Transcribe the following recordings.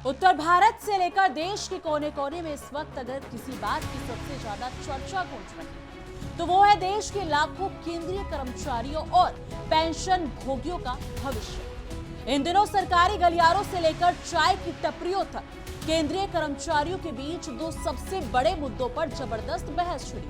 उत्तर भारत से लेकर देश के कोने कोने में इस वक्त अगर किसी बात की सबसे ज्यादा चर्चा गूंज रही है तो वो है देश के लाखों केंद्रीय कर्मचारियों और पेंशन भोगियों का भविष्य। इन दिनों सरकारी गलियारों से लेकर चाय की टपरियों तक केंद्रीय कर्मचारियों के बीच दो सबसे बड़े मुद्दों पर जबरदस्त बहस छिड़ी।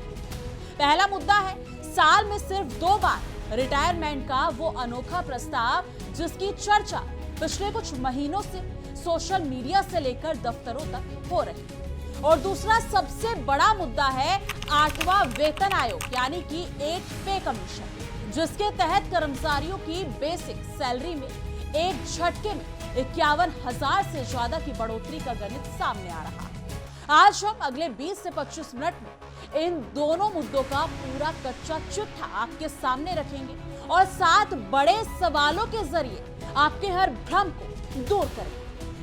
पहला मुद्दा है साल में सिर्फ 2 बार रिटायरमेंट का वो अनोखा प्रस्ताव जिसकी चर्चा पिछले कुछ महीनों से सोशल मीडिया से लेकर दफ्तरों तक हो रही है। और दूसरा सबसे बड़ा मुद्दा है 8वां वेतन आयोग यानी कि एक पे कमीशन, जिसके तहत कर्मचारियों की बेसिक सैलरी में एक झटके में 51,000 से ज्यादा की बढ़ोतरी का गणित सामने आ रहा है। आज हम अगले 20 से 25 मिनट में इन दोनों मुद्दों का पूरा कच्चा चिट्ठा आपके सामने रखेंगे और 7 बड़े सवालों के जरिए आपके हर भ्रम को दूर करेंगे।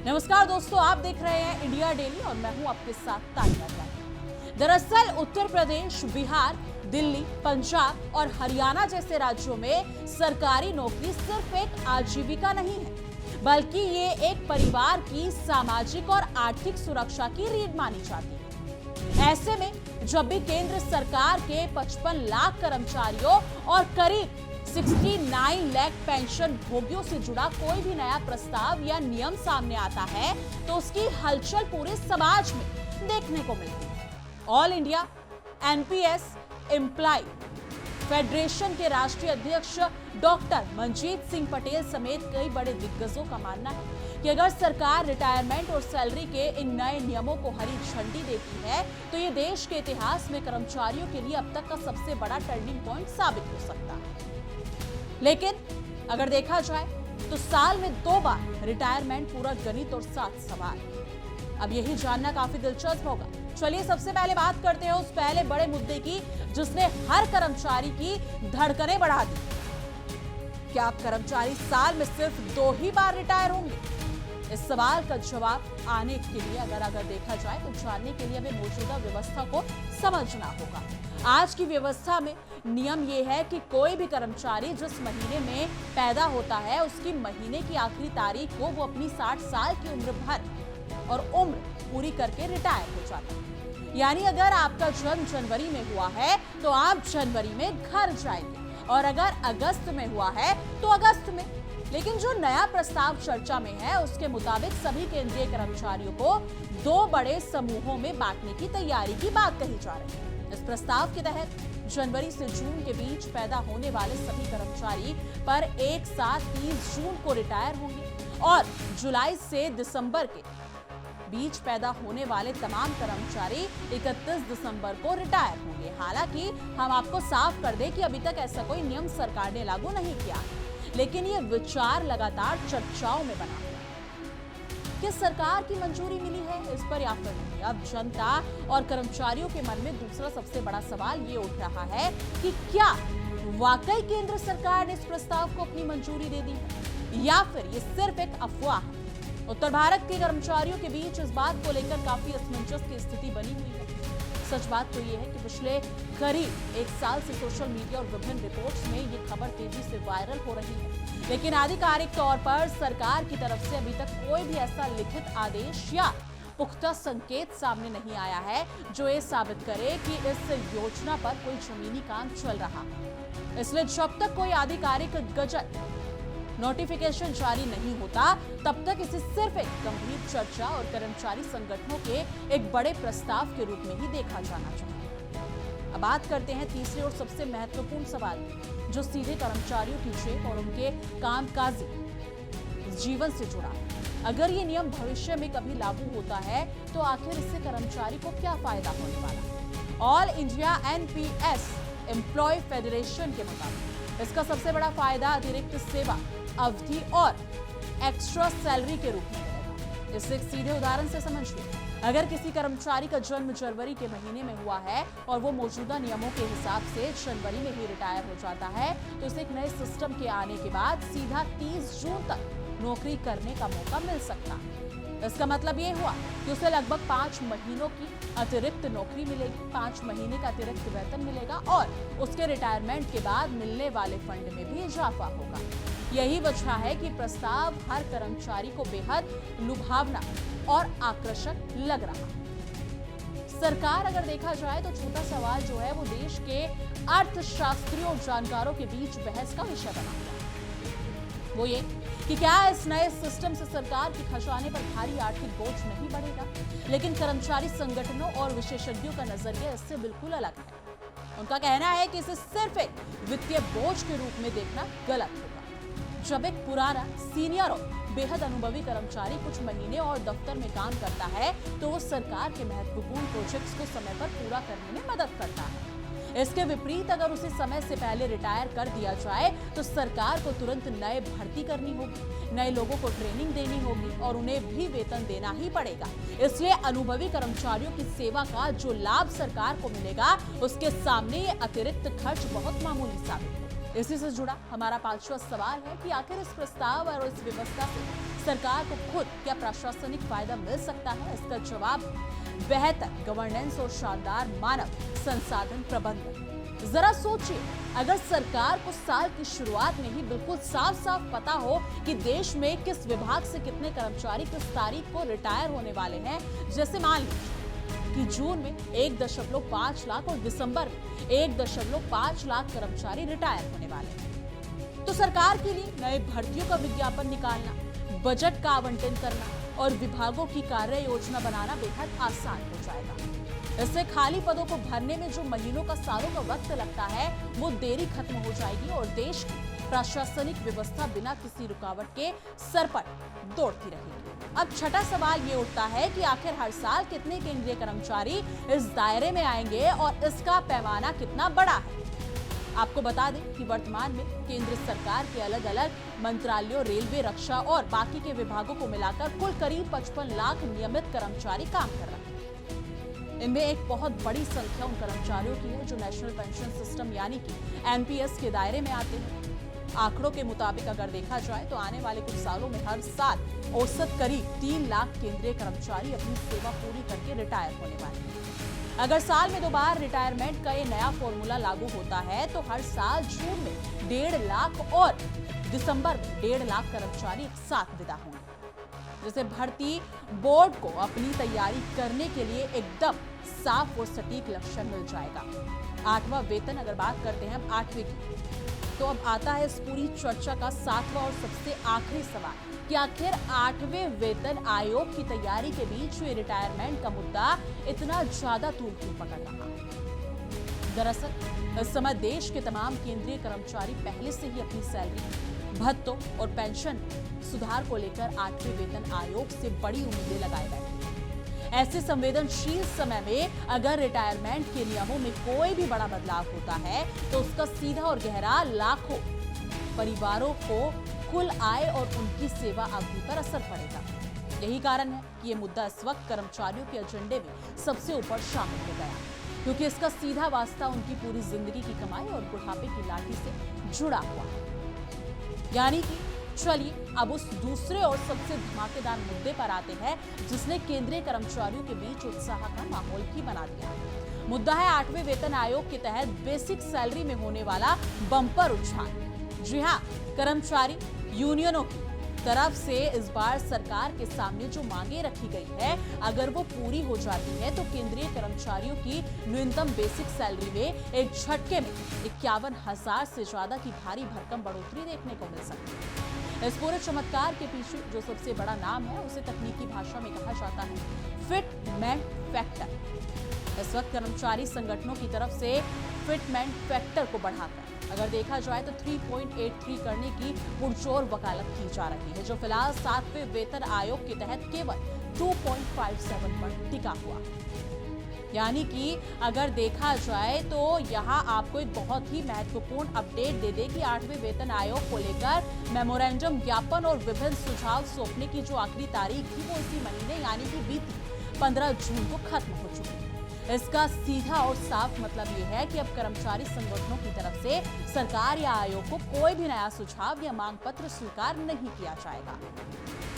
नमस्कार दोस्तों, आप देख रहे हैं इंडिया डेली और मैं हूं आपके साथ तानिया जानी। दरअसल उत्तर प्रदेश, बिहार, दिल्ली, पंजाब और हरियाणा जैसे राज्यों में सरकारी नौकरी सिर्फ एक आजीविका नहीं है, बल्कि ये एक परिवार की सामाजिक और आर्थिक सुरक्षा की रीढ़ मानी जाती है। ऐसे में जब भी केंद्र सरकार के 55 लाख कर्मचारियों और करीब 69 लाख पेंशन भोगियों से जुड़ा कोई भी नया प्रस्ताव या नियम सामने आता है तो उसकी हलचल पूरे समाज में देखने को मिलती है। All India NPS employ federation के राष्ट्रीय अध्यक्ष डॉक्टर मनजीत सिंह पटेल समेत कई बड़े दिग्गजों का मानना है कि अगर सरकार रिटायरमेंट और सैलरी के इन नए नियमों को हरी झंडी देती है तो ये देश के इतिहास में कर्मचारियों के लिए अब तक का सबसे बड़ा टर्निंग पॉइंट साबित हो सकता है। लेकिन अगर देखा जाए तो साल में 2 बार रिटायरमेंट पूरा गणित और 7 सवाल। अब यही जानना काफी दिलचस्प होगा। चलिए सबसे पहले बात करते हैं उस पहले बड़े मुद्दे की जिसने हर कर्मचारी की धड़कनें बढ़ा दी। क्या आप कर्मचारी साल में सिर्फ 2 ही बार रिटायर होंगे? इस सवाल का जवाब आने के लिए अगर देखा जाए तो जानने के लिए हमें मौजूदा व्यवस्था को समझना होगा। आज की व्यवस्था में नियम यह है कि कोई भी कर्मचारी जिस महीने में पैदा होता है उसकी महीने की आखिरी तारीख को वो अपनी 60 साल की उम्र भर और उम्र पूरी करके रिटायर हो जाता है। यानी अगर आपका जन्म जनवरी में हुआ है तो आप जनवरी में घर जाएंगे और अगर अगस्त में हुआ है तो अगस्त में। लेकिन जो नया प्रस्ताव चर्चा में है उसके मुताबिक सभी केंद्रीय कर्मचारियों को 2 बड़े समूहों में बांटने की तैयारी की बात कही जा रही है। इस प्रस्ताव के तहत जनवरी से जून के बीच पैदा होने वाले सभी कर्मचारी पर एक साथ 30 जून को रिटायर होंगे और जुलाई से दिसंबर के बीच पैदा होने वाले तमाम कर्मचारी 31 दिसंबर को रिटायर होंगे। हालांकि हम आपको साफ कर दें कि अभी तक ऐसा कोई नियम सरकार ने लागू नहीं किया है, लेकिन ये विचार लगातार चर्चाओं में बना हुआ है। किस सरकार की मंजूरी मिली है इस पर या फिर नहीं? अब जनता और कर्मचारियों के मन में दूसरा सबसे बड़ा सवाल ये उठ रहा है कि क्या वाकई केंद्र सरकार ने इस प्रस्ताव को अपनी मंजूरी दे दी है या फिर ये सिर्फ एक अफवाह है? उत्तर भारत के कर्मचारियों के बीच इस बात को लेकर काफी असमंजस की स्थिति बनी हुई है। सच बात तो ये है कि पिछले करीब 1 साल से सोशल मीडिया और विभिन्न रिपोर्ट्स में ये खबर तेजी से वायरल हो रही है, लेकिन आधिकारिक तौर पर सरकार की तरफ से अभी तक कोई भी ऐसा लिखित आदेश या पुख्ता संकेत सामने नहीं आया है जो ये साबित करे कि इस योजना पर कोई जमीनी काम चल रहा है। इसलिए जब तक कोई आधिकारिक गजट नोटिफिकेशन जारी नहीं होता तब तक इसे सिर्फ एक गंभीर चर्चा और कर्मचारी संगठनों के एक बड़े प्रस्ताव के रूप में ही देखा जाना चाहिए। अब बात करते हैं तीसरे और सबसे महत्वपूर्ण सवाल जो सीधे कर्मचारियों की जेब और उनके कामकाजी जीवन से जुड़ा है। अगर ये नियम भविष्य में कभी लागू होता है तो आखिर इससे कर्मचारी को क्या फायदा होने वाला है? All India NPS employ federation के मुताबिक इसका सबसे बड़ा फायदा अतिरिक्त सेवा अवधि और एक्स्ट्रा सैलरी के रूप में मिलेगा। इसे एक सीधे उदाहरण से समझिए। अगर किसी कर्मचारी का जन्म जनवरी के महीने में हुआ है और वो मौजूदा नियमों के हिसाब से जनवरी में ही रिटायर हो जाता है तो इसे एक नए सिस्टम के आने के बाद सीधा 30 जून तक नौकरी करने का मौका मिल सकता है। इसका मतलब ये हुआ कि उसे लगभग 5 महीनों की अतिरिक्त नौकरी मिलेगी, 5 महीने का अतिरिक्त वेतन मिलेगा और उसके रिटायरमेंट के बाद मिलने वाले फंड में भी इजाफा होगा। यही वजह है कि प्रस्ताव हर कर्मचारी को बेहद लुभावना और आकर्षक लग रहा। सरकार अगर देखा जाए तो छोटा सवाल जो है वो देश के अर्थशास्त्रियों और जानकारों के बीच बहस का विषय बना हुआ है। वो ये कि क्या इस नए सिस्टम से सरकार के खजाने पर भारी आर्थिक बोझ नहीं बढ़ेगा, लेकिन कर्मचारी संगठनों और विशेषज्ञों का नजरिया इससे बिल्कुल अलग है। उनका कहना है कि इसे सिर्फ एक वित्तीय बोझ के रूप में देखना गलत होगा। जब एक पुराना, सीनियर और बेहद अनुभवी कर्मचारी कुछ महीने और दफ्तर में काम करता है तो वो सरकार के महत्वपूर्ण प्रोजेक्ट्स को समय पर पूरा करने में मदद करता है। इसके विपरीत अगर उसे समय से पहले रिटायर कर दिया जाए तो सरकार को तुरंत नए भर्ती करनी होगी, नए लोगों को ट्रेनिंग देनी होगी और उन्हें भी वेतन देना ही पड़ेगा। इसलिए अनुभवी कर्मचारियों की सेवा का जो लाभ सरकार को मिलेगा, उसके सामने ये अतिरिक्त खर्च बहुत मामूली साबित होगा। इसी से जुड़ा हमारा 5वां सवाल है कि आखिर इस प्रस्ताव और इस व्यवस्था से सरकार को खुद क्या प्रशासनिक फायदा मिल सकता है? इसका जवाब बेहतर गवर्नेंस और शानदार मानव संसाधन प्रबंधन। जरा सोचिए, अगर सरकार को साल की शुरुआत में ही बिल्कुल साफ साफ पता हो कि देश में किस विभाग से कितने कर्मचारी किस तारीख को रिटायर होने वाले हैं, जैसे मान लीजिए कि जून में 1.5 लाख और दिसंबर में 1.5 लाख कर्मचारी रिटायर होने वाले हैं, तो सरकार के लिए नए भर्तियों का विज्ञापन निकालना, बजट का आवंटन करना और विभागों की कार्य योजना बनाना बेहद आसान हो जाएगा। इससे खाली पदों को भरने में जो महीनों का, सालों का वक्त लगता है, वो देरी खत्म हो जाएगी और देश की प्रशासनिक व्यवस्था बिना किसी रुकावट के सरपट दौड़ती रहेगी। अब छठा सवाल ये उठता है कि आखिर हर साल कितने केंद्रीय कर्मचारी इस दायरे में आएंगे और इसका पैमाना कितना बड़ा है। आपको बता दें कि वर्तमान में केंद्र सरकार के अलग अलग मंत्रालयों, रेलवे, रक्षा और बाकी के विभागों को मिलाकर कुल करीब 55 लाख नियमित कर्मचारी काम कर रहे हैं। इनमें एक बहुत बड़ी संख्या उन कर्मचारियों की है जो नेशनल पेंशन सिस्टम यानी कि एनपीएस के दायरे में आते हैं। आंकड़ों के मुताबिक अगर देखा जाए तो आने वाले कुछ सालों में हर साल औसत करीब 3 लाख केंद्रीय कर्मचारी अपनी सेवा पूरी करके रिटायर होने वाले हैं। अगर साल में 2 बार रिटायरमेंट का ये नया फॉर्मूला लागू होता है तो हर साल जून में 1.5 लाख और दिसंबर में 1.5 लाख कर्मचारी एक साथ विदा होंगे, जिसे भर्ती बोर्ड को अपनी तैयारी करने के लिए एकदम साफ और सटीक लक्ष्य मिल जाएगा। 8वां वेतन, अगर बात करते हैं अब 8वें की, तो अब आता है इस पूरी चर्चा का 7वां और सबसे आखिरी सवाल कि आखिर 8वें वेतन आयोग की तैयारी के बीच ये रिटायरमेंट का मुद्दा इतना ज्यादा तूल क्यों पकड़ रहा। दरअसल इस समय देश के तमाम केंद्रीय कर्मचारी पहले से ही अपनी सैलरी, भत्तों और पेंशन सुधार को लेकर 8वें वेतन आयोग से बड़ी उम्मीदें लगाए बैठे। ऐसे संवेदनशील समय में अगर रिटायरमेंट के नियमों में कोई भी बड़ा बदलाव होता है तो उसका सीधा और गहरा लाखों परिवारों को कुल आय और उनकी सेवा अवधि पर असर पड़ेगा। यही कारण है कि ये मुद्दा इस वक्त कर्मचारियों के एजेंडे में सबसे ऊपर शामिल हो गया, क्योंकि इसका सीधा वास्ता उनकी पूरी जिंदगी की कमाई और बुढ़ापे की लाठी से जुड़ा हुआ है। यानी कि चलिए अब उस दूसरे और सबसे धमाकेदार मुद्दे पर आते हैं जिसने केंद्रीय कर्मचारियों के बीच उत्साह का माहौल ही बना दिया। मुद्दा है 8वें वेतन आयोग के तहत बेसिक सैलरी में होने वाला बम्पर उछाल। जी हाँ, कर्मचारी यूनियनों की तरफ से इस बार सरकार के सामने जो मांगे रखी गई है, अगर वो पूरी हो जाती है तो केंद्रीय कर्मचारियों की न्यूनतम बेसिक सैलरी में एक झटके में 51,000 से ज्यादा की भारी भरकम बढ़ोतरी देखने को मिल सकती है। इस पूरे चमत्कार के पीछे जो सबसे बड़ा नाम है उसे तकनीकी भाषा में कहा जाता है फिटमेंट फैक्टर। इस वक्त कर्मचारी संगठनों की तरफ से फिटमेंट फैक्टर को बढ़ाकर अगर देखा जाए तो 3.83 करने की पुरजोर वकालत की जा रही है, जो फिलहाल 7वें वेतन आयोग के तहत केवल 2.57 पर टिका हुआ। यानी कि अगर देखा जाए तो यहाँ आपको एक बहुत ही महत्वपूर्ण अपडेट दे दे कि 8वें वेतन आयोग को लेकर मेमोरेंडम ज्ञापन और विभिन्न सुझाव सौंपने की जो आखिरी तारीख थी वो इसी महीने यानी कि बीती 15 जून को खत्म हो चुकी है। इसका सीधा और साफ मतलब ये है कि अब कर्मचारी संगठनों की तरफ से सरकार या आयोग को कोई भी नया सुझाव या मांग पत्र स्वीकार नहीं किया जाएगा।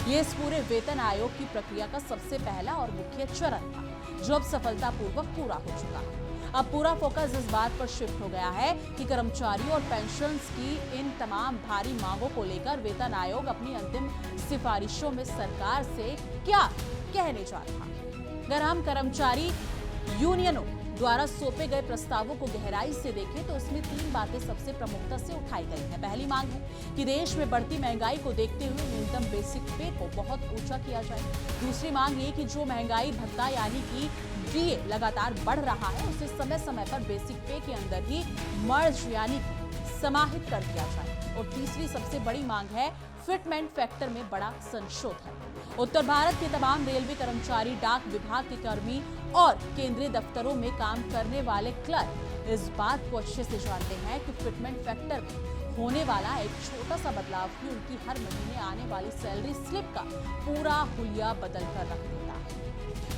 ये इस पूरे वेतन आयोग की प्रक्रिया का सबसे पहला और मुख्य चरण था, जो अब सफलतापूर्वक पूरा हो चुका है। अब पूरा फोकस इस बात पर शिफ्ट हो गया है कि कर्मचारियों और पेंशन्स की इन तमाम भारी मांगों को लेकर वेतन आयोग अपनी अंतिम सिफारिशों में सरकार से क्या कहने जा रहा है। अगर हम कर्मचारी यूनियनों द्वारा सौंपे गए प्रस्तावों को गहराई से देखें तो इसमें 3 बातें सबसे प्रमुखता से उठाई गई हैं। पहली मांग है कि देश में बढ़ती महंगाई को देखते हुए न्यूनतम बेसिक पे को बहुत ऊंचा किया जाए। दूसरी मांग ये कि जो महंगाई भत्ता यानी कि डीए लगातार बढ़ रहा है उसे समय समय पर बेसिक पे के अंदर ही मर्ज यानी समाहित कर दिया जाए। और तीसरी सबसे बड़ी मांग है फिटमेंट फैक्टर में बड़ा संशोधन। उत्तर भारत के तमाम रेलवे कर्मचारी, डाक विभाग के कर्मी और केंद्रीय दफ्तरों में काम करने वाले क्लर्क इस बात को अच्छे से जानते हैं कि फिटमेंट फैक्टर में होने वाला एक छोटा सा बदलाव ही उनकी हर महीने आने वाली सैलरी स्लिप का पूरा हुलिया बदल कर रख देता है।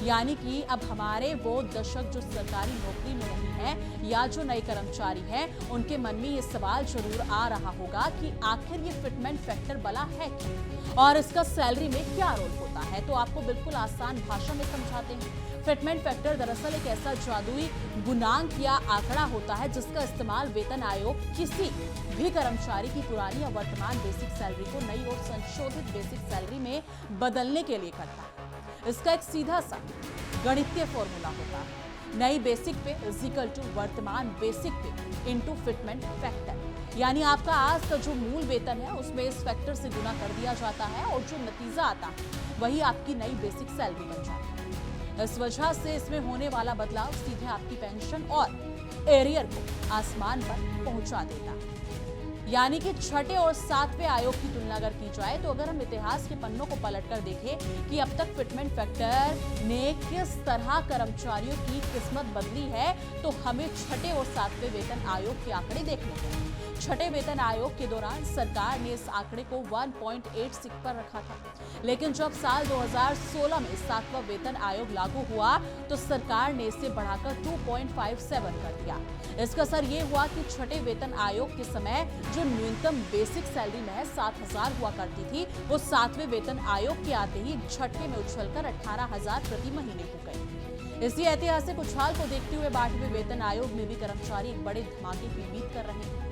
यानी कि अब हमारे वो दशक जो सरकारी नौकरी में नहीं है या जो नए कर्मचारी हैं, उनके मन में ये सवाल जरूर आ रहा होगा कि आखिर ये फिटमेंट फैक्टर बला है क्या और इसका सैलरी में क्या रोल होता है। तो आपको बिल्कुल आसान भाषा में समझाते हैं। फिटमेंट फैक्टर दरअसल एक ऐसा जादुई गुणांक या आंकड़ा होता है जिसका इस्तेमाल वेतन आयोग किसी भी कर्मचारी की पुरानी या वर्तमान बेसिक सैलरी को नई और संशोधित बेसिक सैलरी में बदलने के लिए करता है। इसका एक सीधा सा गणितीय फॉर्मूला होता है। नई बेसिक पे इक्वल टू वर्तमान बेसिक पे इनटू फिटमेंट फैक्टर। यानी आपका आज का जो मूल वेतन है उसमें इस फैक्टर से गुना कर दिया जाता है और जो नतीजा आता है वही आपकी नई बेसिक सैलरी बन जाती है। इस वजह से इसमें होने वाला बदलाव सीधे आपकी पेंशन और एरियर को आसमान पर पहुंचा देता है। यानी कि छठे और 7वें आयोग की तुलना अगर की जाए तो अगर हम इतिहास के पन्नों को पलटकर देखें कि अब तक फिटमेंट फैक्टर ने किस तरह कर्मचारियों की किस्मत बदली है तो हमें छठे और 7वें वेतन आयोग के आंकड़े देखने हैं। छठे वेतन आयोग के दौरान सरकार ने इस आंकड़े को 1.86 पर रखा था, लेकिन जब साल 2016 में 7वां वेतन आयोग लागू हुआ तो सरकार ने इसे बढ़ाकर 2.57 कर दिया। इसका असर ये हुआ कि छठे वेतन आयोग के समय जो न्यूनतम बेसिक सैलरी महज 7,000 हुआ करती थी वो 7वें वेतन आयोग के आते ही झटके में उछलकर 18,000 प्रति महीने हो गई। इसी ऐतिहासिक उछाल को देखते हुए 12वें वेतन आयोग में भी कर्मचारी एक बड़े धमाके की उम्मीद कर रहे हैं।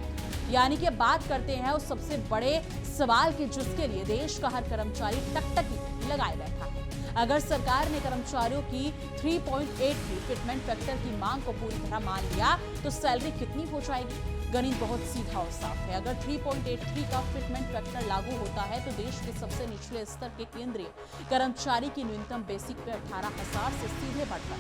यानी कि बात करते हैं उस सबसे बड़े सवाल की जिसके लिए देश का हर कर्मचारी टकटकी लगाए बैठा है। अगर सरकार ने कर्मचारियों की 3.83 फिटमेंट फैक्टर की मांग को पूरी तरह मान लिया तो सैलरी कितनी हो जाएगी? गणित बहुत सीधा और साफ है। अगर 3.83 का फिटमेंट फैक्टर लागू होता है तो देश के सबसे निचले स्तर के केंद्रीय कर्मचारी की न्यूनतम बेसिक पे 18,000 से सीधे बढ़कर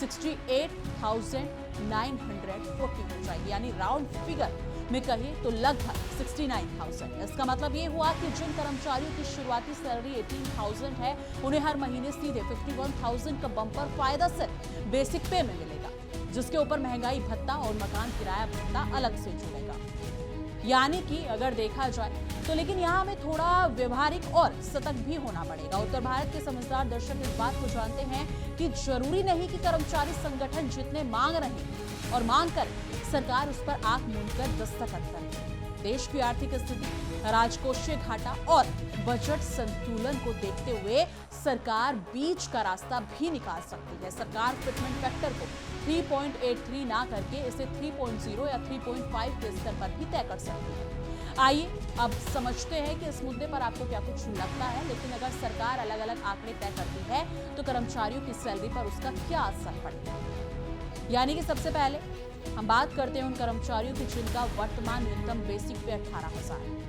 68,940 हो जाएगी। यानी राउंड फिगर में कहें तो लगभग 69,000। इसका मतलब ये हुआ कि जिन कर्मचारियों की शुरुआती सैलरी 18,000 है उन्हें हर महीने सीधे 51,000 का बम्पर फायदा सिर्फ बेसिक पे में मिलेगा, जिसके ऊपर महंगाई भत्ता और मकान किराया भत्ता अलग से जुड़ेगा। यानी कि अगर देखा जाए तो लेकिन यहाँ हमें थोड़ा व्यवहारिक और सतर्क भी होना पड़ेगा। उत्तर भारत के समझदार दर्शक इस बात को जानते हैं कि जरूरी नहीं कि कर्मचारी संगठन जितने मांग रहे हैं और मांग करें सरकार उस पर आंख मूंदकर दस्तखत करे। देश की आर्थिक स्थिति, राजकोषीय घाटा और बजट संतुलन को देखते हुए सरकार बीच का रास्ता भी निकाल सकती है। सरकार फिटमेंट फैक्टर को 3.83 ना करके इसे 3.0 या 3.5 के स्तर पर भी तय कर सकती है। आइए अब समझते हैं कि इस मुद्दे पर आपको क्या कुछ लगता है। लेकिन अगर सरकार अलग अलग आंकड़े तय करती है तो कर्मचारियों की सैलरी पर उसका क्या असर पड़ेगा। यानी कि सबसे पहले हम बात करते हैं उन कर्मचारियों की जिनका वर्तमान न्यूनतम बेसिक पे 18,000 है।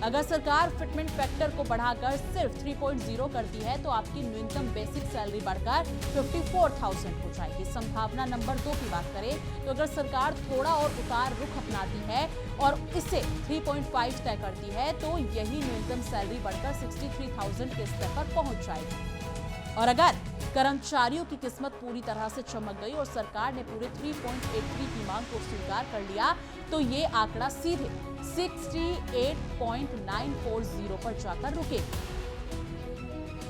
अगर सरकार फिटमेंट फैक्टर को बढ़ाकर सिर्फ 3.0 करती है तो आपकी न्यूनतम बेसिक सैलरी बढ़कर 54,000 हो जाएगी। संभावना नंबर 2 की बात करें तो अगर सरकार थोड़ा और उतार रुख अपनाती है और इसे 3.5 तय करती है तो यही न्यूनतम सैलरी बढ़कर 63,000 के स्तर पर पहुंच जाएगी। और अगर कर्मचारियों की किस्मत पूरी तरह से चमक गई और सरकार ने पूरे 3.83 की मांग को स्वीकार कर लिया तो ये आंकड़ा सीधे 68.940 पर जाकर रुकेगा।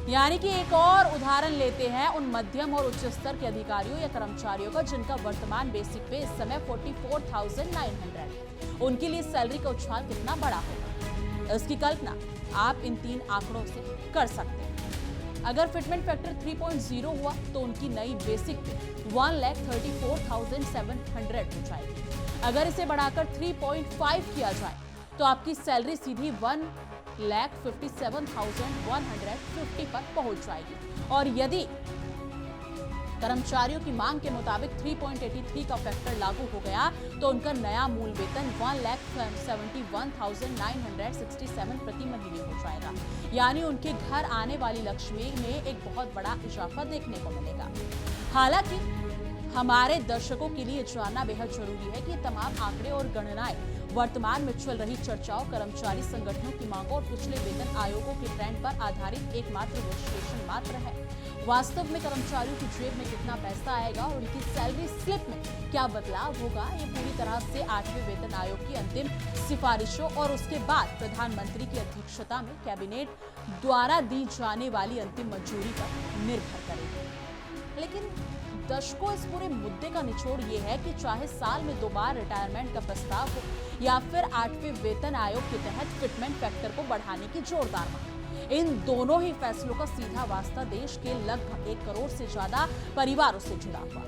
यानी कि एक और उदाहरण लेते हैं उन मध्यम और उच्च स्तर के अधिकारियों या कर्मचारियों का जिनका वर्तमान बेसिक पे इस समय 44,900 है। उनके लिए सैलरी का उछाल कितना बड़ा होगा, इसकी कल्पना आप इन 3 आंकड़ों से कर सकते हैं। अगर फिटमेंट फैक्टर 3.0 हुआ तो उनकी नई बेसिक पे 1,34,700 हो जाएगी। अगर इसे बढ़ाकर 3.5 किया जाए तो आपकी सैलरी सीधी 1,57,150 पर पहुंच जाएगी। और यदि कर्मचारियों की मांग के मुताबिक 3.83 का फैक्टर लागू हो गया तो उनका नया मूल वेतन 1,71,967 प्रति महीने हो जाएगा। यानी उनके घर आने वाली लक्ष्मी में एक बहुत बड़ा इजाफा देखने को मिलेगा। हालांकि हमारे दर्शकों के लिए जानना बेहद जरूरी है कि ये तमाम आंकड़े और गणनाएं वर्तमान में चल रही चर्चाओं, कर्मचारी संगठनों की मांगों और पिछले वेतन आयोगों के ट्रेंड पर आधारित एकमात्र विश्लेषण मात्र है। वास्तव में कर्मचारियों की जेब में कितना पैसा आएगा और उनकी सैलरी स्लिप में क्या बदलाव होगा, ये पूरी तरह से 8वें वेतन आयोग की अंतिम सिफारिशों और उसके बाद प्रधानमंत्री की अध्यक्षता में कैबिनेट द्वारा दी जाने वाली अंतिम मंजूरी पर निर्भर करेगी। लेकिन दर्शकों, इस पूरे मुद्दे का निचोड़ ये है कि चाहे साल में 2 बार रिटायरमेंट का प्रस्ताव हो या फिर 8वें वेतन आयोग के तहत फिटमेंट फैक्टर को बढ़ाने की जोरदार मांग, इन दोनों ही फैसलों का सीधा वास्ता देश के लगभग 1 करोड़ से ज्यादा परिवारों से जुड़ा हुआ।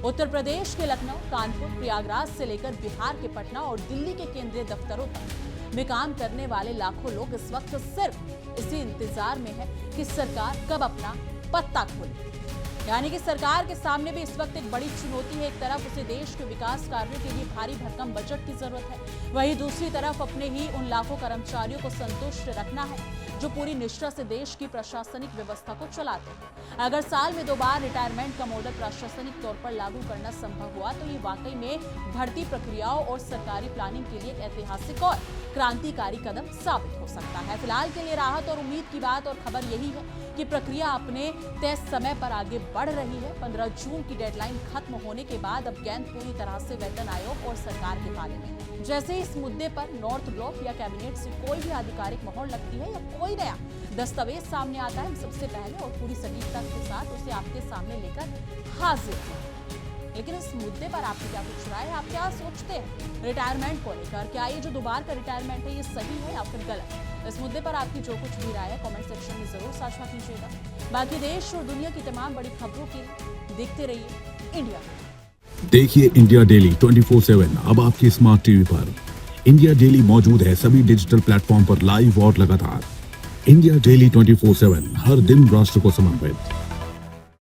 उत्तर प्रदेश के लखनऊ, कानपुर, प्रयागराज से लेकर बिहार के पटना और दिल्ली के केंद्रीय दफ्तरों तक में काम करने वाले लाखों लोग इस वक्त सिर्फ इसी इंतजार में है कि सरकार कब अपना पत्ता खोले। यानी कि सरकार के सामने भी इस वक्त एक बड़ी चुनौती है। एक तरफ उसे देश के विकास कार्यों के लिए भारी भरकम बजट की जरूरत है, वहीं दूसरी तरफ अपने ही उन लाखों कर्मचारियों को संतुष्ट रखना है जो पूरी निष्ठा से देश की प्रशासनिक व्यवस्था को चलाते हैं। अगर साल में 2 बार रिटायरमेंट का मॉडल प्रशासनिक तौर पर लागू करना संभव हुआ तो ये वाकई में भर्ती प्रक्रियाओं और सरकारी प्लानिंग के लिए एक ऐतिहासिक और क्रांतिकारी कदम साबित हो सकता है। फिलहाल के लिए राहत और उम्मीद की बात और खबर यही है कि प्रक्रिया अपने तय समय पर आगे बढ़ रही है। 15 जून की डेडलाइन खत्म होने के बाद अब गेंद पूरी तरह से वेतन आयोग और सरकार के पाले में। जैसे इस मुद्दे पर नॉर्थ ब्लॉक या कैबिनेट से कोई भी आधिकारिक मोहर लगती है या कोई नया दस्तावेज सामने आता है, हम सबसे पहले और पूरी सटीकता के साथ उसे आपके सामने लेकर हाजिर हैं। लेकिन इस मुद्दे पर आपकी क्या कुछ राय है? आप क्या सोचते हैं रिटायरमेंट को लेकर? क्या ये जो दोबारा का रिटायरमेंट है ये सही है या फिर गलत? इस मुद्दे पर आपकी जो कुछ भी राय है कमेंट सेक्शन में जरूर साझा कीजिएगा। बाकी देश और दुनिया की तमाम बड़ी खबरों के लिए देखते रहिए इंडिया। देखिए इंडिया डेली 24/7 अब आपकी स्मार्ट टीवी पर। इंडिया डेली मौजूद है सभी डिजिटल प्लेटफॉर्म पर लाइव और लगातार। इंडिया डेली 24/7 हर दिन राष्ट्र को समर्पित।